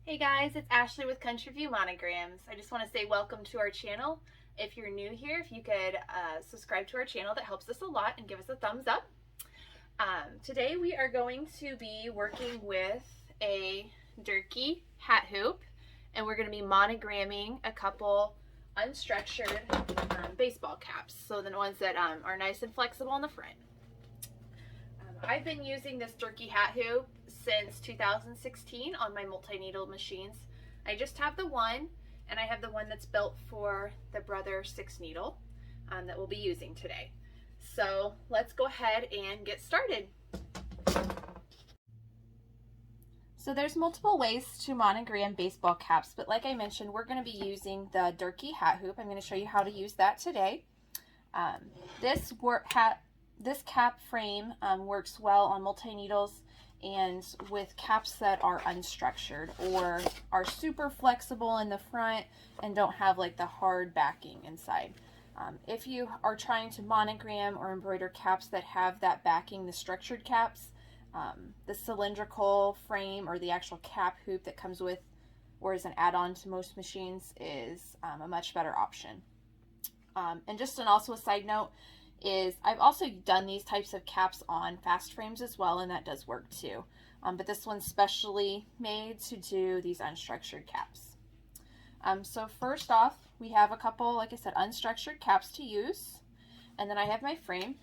Hey guys, it's Ashley with Country View Monograms. I just want to say welcome to our channel. If you're new here, if you could subscribe to our channel, that helps us a lot, and give us a thumbs up. Today we are going to be working with a Durkee Hat Hoop, and we're going to be monogramming a couple unstructured baseball caps, so the ones that are nice and flexible on the front. I've been using this Durkee Hat Hoop since 2016 on my multi-needle machines. I just have the one, and I have the one that's built for the Brother 6 needle that we'll be using today. So let's go ahead and get started. So there's multiple ways to monogram baseball caps, but like I mentioned, we're going to be using the Durkee Hat Hoop. I'm going to show you how to use that today. This cap frame works well on multi-needles and with caps that are unstructured or are super flexible in the front and don't have like the hard backing inside. If you are trying to monogram or embroider caps that have that backing, the structured caps, the cylindrical frame or the actual cap hoop that comes with or is an add-on to most machines is a much better option. And just also a side note is I've also done these types of caps on fast frames as well, and that does work too. But this one's specially made to do these unstructured caps. So first off, we have a couple, like I said, unstructured caps to use, and then I have my frame.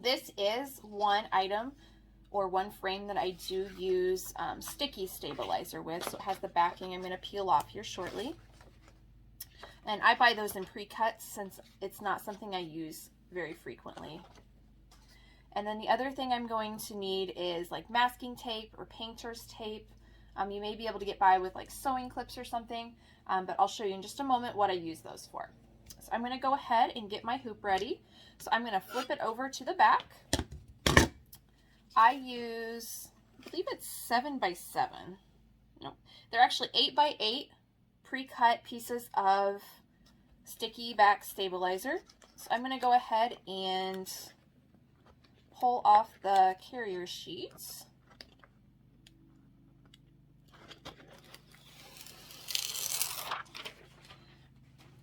This is one item or one frame that I do use sticky stabilizer with, so it has the backing I'm going to peel off here shortly. And I buy those in pre-cuts since it's not something I use very frequently. And then the other thing I'm going to need is like masking tape or painter's tape. You may be able to get by with like sewing clips or something, but I'll show you in just a moment what I use those for. So I'm going to go ahead and get my hoop ready. So I'm going to flip it over to the back. I use, I believe it's 7x7. No, they're actually 8x8 pre-cut pieces of sticky back stabilizer. So I'm going to go ahead and pull off the carrier sheets.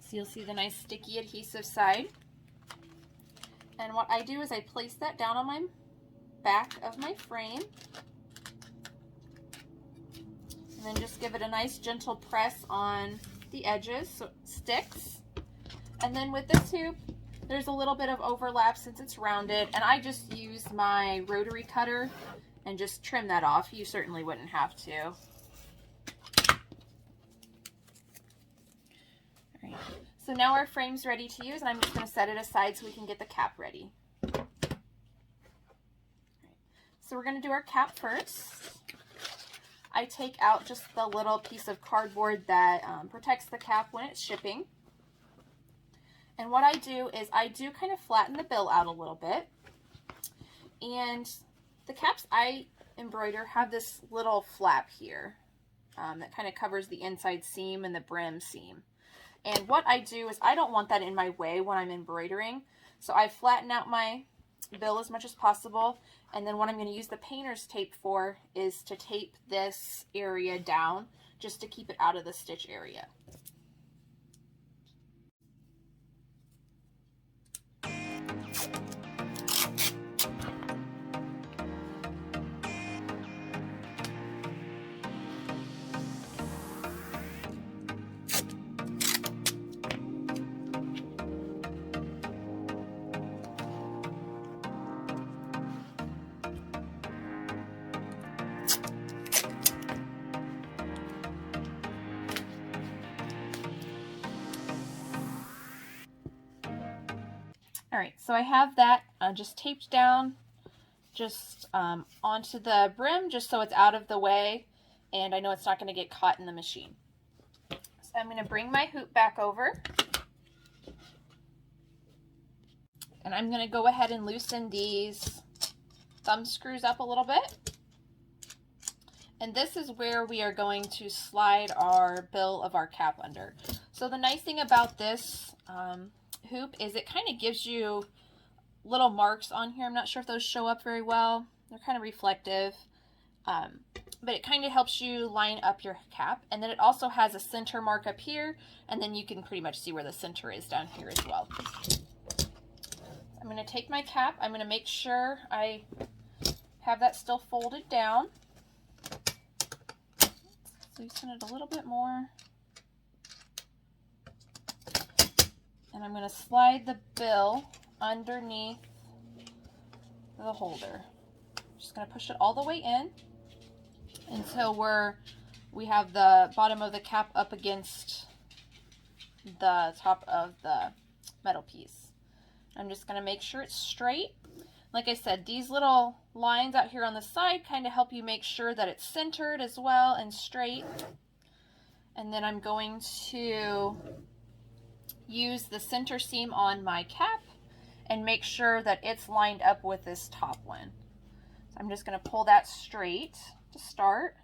So you'll see the nice sticky adhesive side. And what I do is I place that down on my back of my frame. And then just give it a nice gentle press on the edges so it sticks. And then with this hoop, there's a little bit of overlap since it's rounded, and I just use my rotary cutter and just trim that off. You certainly wouldn't have to. All right. So now our frame's ready to use, and I'm just going to set it aside so we can get the cap ready. All right. So we're going to do our cap first. I take out just the little piece of cardboard that protects the cap when it's shipping. And what I do is I do kind of flatten the bill out a little bit. And the caps I embroider have this little flap here that kind of covers the inside seam and the brim seam. And what I do is I don't want that in my way when I'm embroidering. So I flatten out my bill as much as possible. And then what I'm going to use the painter's tape for is to tape this area down just to keep it out of the stitch area. Alright, so I have that just taped down just onto the brim just so it's out of the way and I know it's not going to get caught in the machine. So I'm going to bring my hoop back over and I'm going to go ahead and loosen these thumb screws up a little bit. And this is where we are going to slide our bill of our cap under. So the nice thing about this hoop is it kind of gives you little marks on here. I'm not sure if those show up very well. They're kind of reflective. but it kind of helps you line up your cap. And then it also has a center mark up here, and then you can pretty much see where the center is down here as well. I'm going to take my cap. I'm going to make sure I have that still folded down. Loosen it a little bit more. And I'm going to slide the bill underneath the holder. Just going to push it all the way in until we have the bottom of the cap up against the top of the metal piece. I'm just going to make sure it's straight. Like I said, these little lines out here on the side kind of help you make sure that it's centered as well and straight. And then I'm going to use the center seam on my cap and make sure that it's lined up with this top one. So I'm just going to pull that straight to start.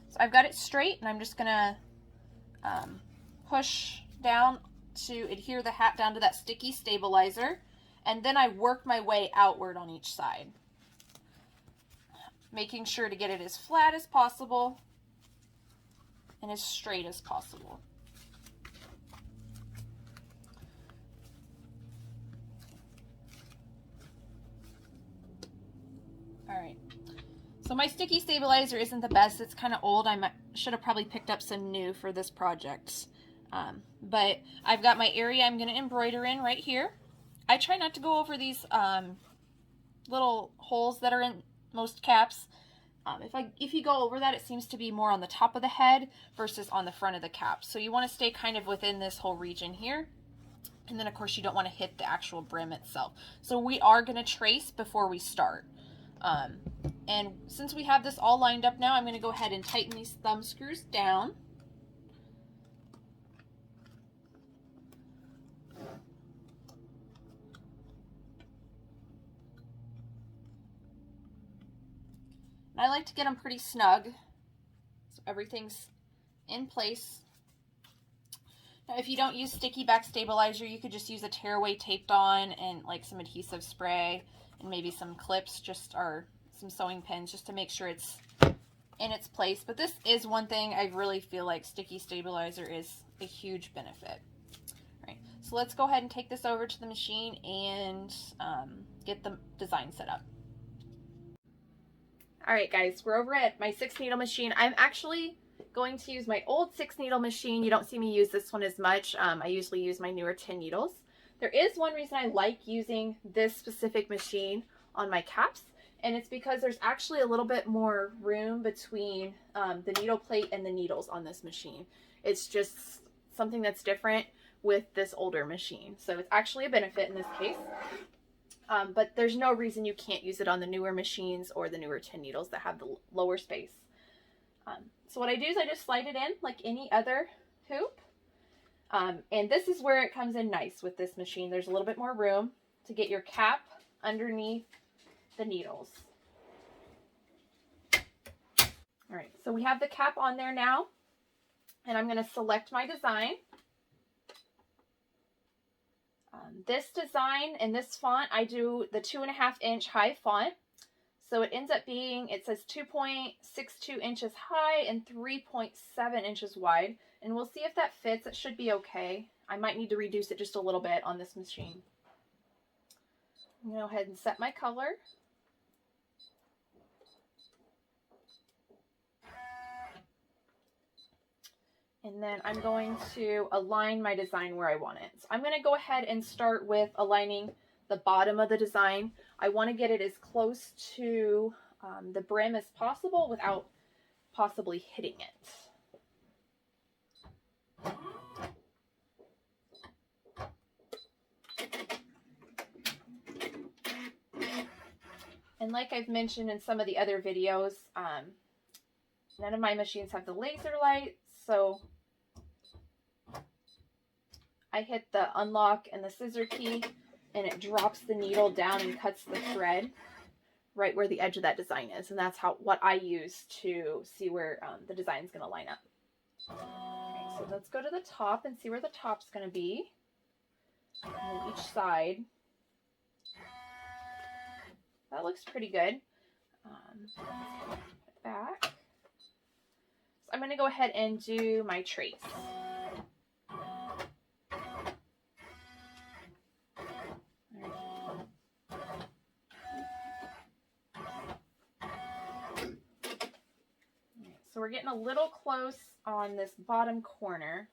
So I've got it straight, and I'm just going to push down to adhere the hat down to that sticky stabilizer, and then I work my way outward on each side, making sure to get it as flat as possible and as straight as possible. All right. So my sticky stabilizer isn't the best. It's kind of old. I should have probably picked up some new for this project. But I've got my area I'm going to embroider in right here. I try not to go over these little holes that are in most caps. If you go over that, it seems to be more on the top of the head versus on the front of the cap. So you want to stay kind of within this whole region here. And then of course you don't want to hit the actual brim itself. So we are going to trace before we start. And since we have this all lined up now, I'm going to go ahead and tighten these thumb screws down. And I like to get them pretty snug so everything's in place. Now, if you don't use sticky back stabilizer, you could just use a tearaway taped on and like some adhesive spray and maybe some clips, or some sewing pins, just to make sure it's in its place. But this is one thing I really feel like sticky stabilizer is a huge benefit. All right, so let's go ahead and take this over to the machine and get the design set up. All right, guys, we're over at my 6-needle machine. I'm actually going to use my old 6-needle machine. You don't see me use this one as much. I usually use my newer 10 needles. There is one reason I like using this specific machine on my caps, and it's because there's actually a little bit more room between the needle plate and the needles on this machine. It's just something that's different with this older machine. So it's actually a benefit in this case. But there's no reason you can't use it on the newer machines or the newer 10 needles that have the lower space. So what I do is I just slide it in like any other hoop. And this is where it comes in nice with this machine. There's a little bit more room to get your cap underneath the needles. All right, so we have the cap on there now, and I'm going to select my design. This design in this font, I do the 2.5-inch high font. So it ends up being, it says 2.62 inches high and 3.7 inches wide. And we'll see if that fits. It should be okay. I might need to reduce it just a little bit on this machine. I'm going to go ahead and set my color. And then I'm going to align my design where I want it. So I'm going to go ahead and start with aligning the bottom of the design. I want to get it as close to the brim as possible without possibly hitting it. And like I've mentioned in some of the other videos, none of my machines have the laser light, so I hit the unlock and the scissor key, and it drops the needle down and cuts the thread right where the edge of that design is. And that's what I use to see where the design is going to line up. Okay, So let's go to the top and see where the top's going to be. And then each side. That looks pretty good. Put it back. So I'm going to go ahead and do my trace. So we're getting a little close on this bottom corner.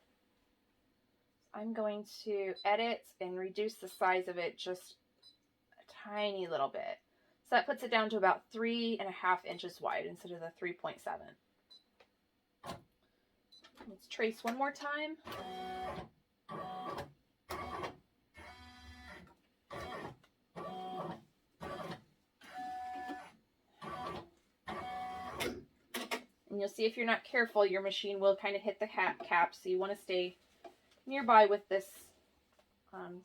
I'm going to edit and reduce the size of it just a tiny little bit. So that puts it down to about 3.5 inches wide instead of the 3.7. Let's trace one more time. And you'll see if you're not careful, your machine will kind of hit the hat cap, so you want to stay nearby with this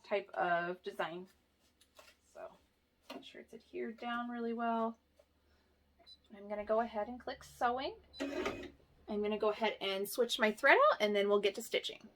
type of design. So make sure it's adhered down really well. I'm going to go ahead and click sewing. I'm going to go ahead and switch my thread out, and then we'll get to stitching.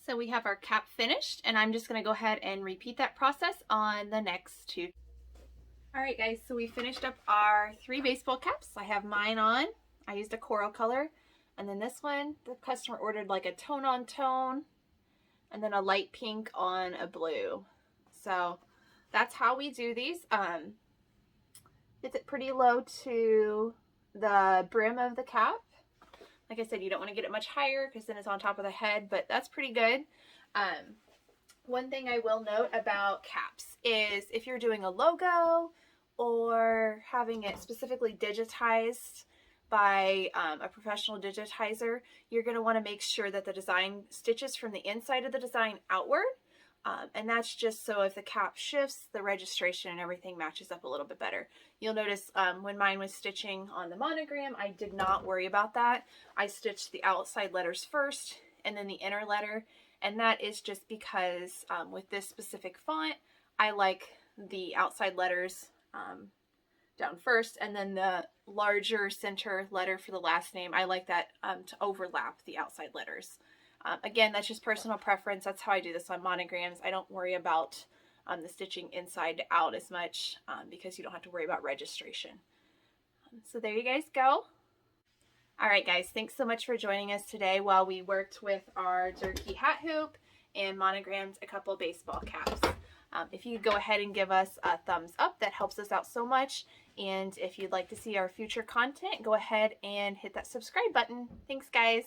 So we have our cap finished, and I'm just going to go ahead and repeat that process on the next two. All right, guys, so we finished up our 3 baseball caps. I have mine on. I used a coral color, and then this one, the customer ordered like a tone on tone, and then a light pink on a blue. So that's how we do these. It's pretty low to the brim of the cap. Like I said, you don't want to get it much higher because then it's on top of the head, but that's pretty good. One thing I will note about caps is if you're doing a logo or having it specifically digitized by a professional digitizer, you're going to want to make sure that the design stitches from the inside of the design outward. And that's just so if the cap shifts, the registration and everything matches up a little bit better. You'll notice when mine was stitching on the Monogram, I did not worry about that. I stitched the outside letters first and then the inner letter. And that is just because with this specific font, I like the outside letters down first, and then the larger center letter for the last name, I like that to overlap the outside letters. Again, that's just personal preference. That's how I do this on monograms. I don't worry about the stitching inside out as much because you don't have to worry about registration. So there you guys go. All right, guys, thanks so much for joining us today while we worked with our Durkee Hat Hoop and monogrammed a couple baseball caps. If you could go ahead and give us a thumbs up, that helps us out so much. And if you'd like to see our future content, go ahead and hit that subscribe button. Thanks, guys.